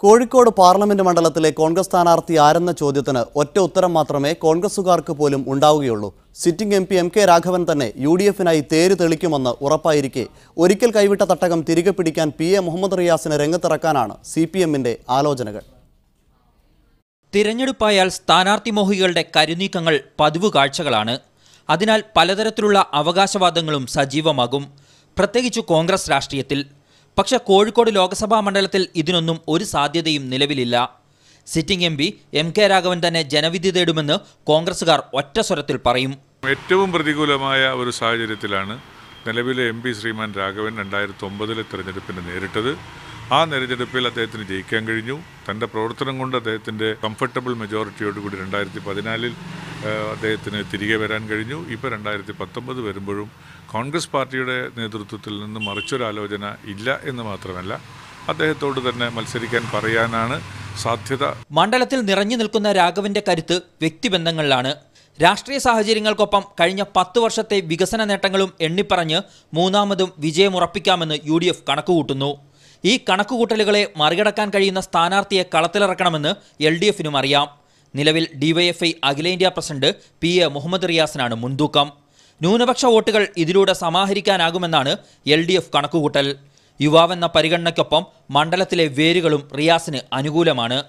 Kozhikode parliament മണ്ഡലത്തിലെ കോൺഗ്രസ് സ്ഥാനാർത്ഥി ആരെന്ന ചോദ്യത്തിന് ഒറ്റ ഉത്തരം മാത്രമേ കോൺഗ്രസുകാർക്ക് പോലും ഉണ്ടാവുകയുള്ളൂ. Sitting M P M K Raghavan തന്നെ UDF-നായി തേര് തെളിക്കുമെന്ന് ഉറപ്പായിരിക്കെ ഒരിക്കൽ കൈവിട്ട തട്ടകം തിരികെ പിടിക്കാൻ PA മുഹമ്മദ് റിയാസിനെ രംഗത്തിറക്കാനാണ് CPM-ന്റെ ആലോചനകൾ. തിരഞ്ഞെടുപ്പായാൽ സ്ഥാനാർത്ഥി മോഹികളുടെ കരുനീക്കങ്ങൾ പതിവ് കാഴ്ചകളാണ്. അതിനാൽ പലതരത്തിലുള്ള അവകാശവാദങ്ങളും സജീവമാകും, പ്രത്യേകിച്ച് കോൺഗ്രസ് രാഷ്ട്രീയത്തിൽ. പക്ഷെ കോഴിക്കോട് ലോക്സഭാ മണ്ഡലത്തിൽ ഇതിനൊന്നും ഒരു സാധ്യതയും നിലവിലില്ല. Sitting MP M K Raghavan തന്നെ ജനവിധി തേടുമെന്ന് കോൺഗ്രസുകാർ ഒറ്റ സ്വരത്തിൽ പറയും. ഏറ്റവും പ്രതികൂലമായ ഒരു സാഹചര്യത്തിലാണ് നിലവിലെ MP ശ്രീമാൻ രാഘവൻ 2009 തെരഞ്ഞെടുപ്പിന് നേരിട്ടത്. ആ തെരഞ്ഞെടുപ്പിൽ അദ്ദേഹത്തിന് ജയിക്കാൻ കഴിഞ്ഞു. തൻ്റെ പ്രവർത്തനം കൊണ്ട് അദ്ദേഹത്തിൻ്റെ കംഫർട്ടബിൾ മെജോറിറ്റിയോടുകൂടി 2014 അദ്ദേഹത്തിന് തിരികെ വരാൻ കഴിഞ്ഞു. ഇപ്പോൾ 2019 വരുമ്പോഴും കോൺഗ്രസ് പാർട്ടിയുടെ നേതൃത്വത്തിൽ നിന്ന് മറിച്ചൊരാലോചന ഇല്ല എന്ന് മാത്രമല്ല, അദ്ദേഹത്തോട് തന്നെ മത്സരിക്കാൻ പറയാനാണ് സാധ്യത. മണ്ഡലത്തിൽ നിറഞ്ഞു നിൽക്കുന്ന രാഘവന്റെ കരുത്ത് വ്യക്തിബന്ധങ്ങളിലാണ്. രാഷ്ട്രീയ സാഹചര്യങ്ങൾക്കൊപ്പം കഴിഞ്ഞ 10 വർഷത്തെ വികസന നേട്ടങ്ങളും എണ്ണിപ്പറഞ്ഞ് മൂന്നാമതും വിജയമുറപ്പിക്കാമെന്ന് UDF കണക്കുകൂട്ടുന്നു. ഈ കണക്കുകൂട്ടലുകളെ മറികടക്കാൻ കഴിയുന്ന സ്ഥാനാർത്ഥിയെ കളത്തിലിറക്കണമെന്ന് LDF-നും അറിയാം. നിലവിൽ DYFI അഖിലേന്ത്യാ പ്രസിഡന്റ് PA മുഹമ്മദ് റിയാസിനാണ് മുൻതൂക്കം. ന്യൂനപക്ഷ വോട്ടുകൾ ഇതിലൂടെ സമാഹരിക്കാനാകുമെന്നാണ് LDF കണക്കുകൂട്ടൽ. യുവാവെന്ന പരിഗണനയ്ക്കൊപ്പം മണ്ഡലത്തിലെ വേരുകളും റിയാസിന് അനുകൂലമാണ്.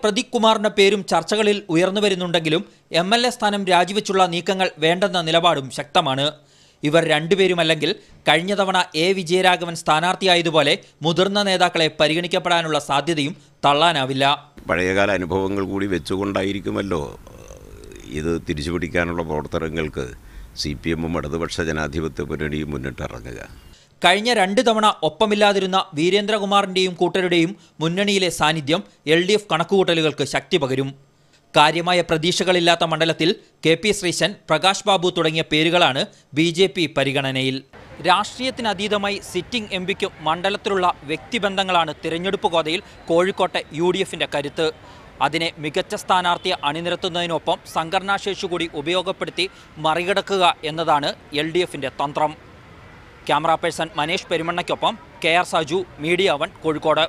പ്രദീപ് കുമാറിന്റെ പേരും ചർച്ചകളിൽ ഉയർന്നു വരുന്നുണ്ടെങ്കിലും MLA സ്ഥാനം രാജിവെച്ചുള്ള നീക്കങ്ങൾ വേണ്ടെന്ന നിലപാടും ശക്തമാണ്. ഇവർ രണ്ടുപേരുമല്ലെങ്കിൽ കഴിഞ്ഞ തവണ വിജയരാഘവൻ സ്ഥാനാർത്ഥിയായതുപോലെ മുതിർന്ന നേതാക്കളെ പരിഗണിക്കപ്പെടാനുള്ള സാധ്യതയും തള്ളാനാവില്ല. പഴയകാല അനുഭവങ്ങൾ കൂടി വെച്ചുകൊണ്ടായിരിക്കുമല്ലോ ഇത് തിരിച്ചുപിടിക്കാനുള്ള പ്രവർത്തനങ്ങൾക്ക് CPM-ഉം ഇടതുപക്ഷ ജനാധിപത്യ മുന്നണിയും മുന്നിട്ടിറങ്ങുക. കഴിഞ്ഞ 2 തവണ ഒപ്പമില്ലാതിരുന്ന വീരേന്ദ്രകുമാറിൻ്റെയും കൂട്ടരുടെയും മുന്നണിയിലെ സാന്നിധ്യം LDF കണക്കുകൂട്ടലുകൾക്ക് ശക്തി പകരും. കാര്യമായ പ്രതീക്ഷകളില്ലാത്ത മണ്ഡലത്തിൽ KP ശ്രീശൻ, പ്രകാശ് ബാബു തുടങ്ങിയ പേരുകളാണ് BJP പരിഗണനയിൽ. രാഷ്ട്രീയത്തിനതീതമായി സിറ്റിംഗ് MPക്കും മണ്ഡലത്തിലുള്ള വ്യക്തിബന്ധങ്ങളാണ് തിരഞ്ഞെടുപ്പ് ഗോതയിൽ കോഴിക്കോട്ടെ UDF-ന്റെ കരുത്ത്. അതിനെ മികച്ച സ്ഥാനാർത്ഥിയെ അണിനിരത്തുന്നതിനൊപ്പം സംഘടനാശേഷി കൂടി ഉപയോഗപ്പെടുത്തി മറികടക്കുക എന്നതാണ് LDF-ന്റെ തന്ത്രം. ക്യാമറ പേഴ്സൺ മനേഷ് പെരുമണ്ണയ്ക്കൊപ്പം KR സാജു, മീഡിയ 1, കോഴിക്കോട്.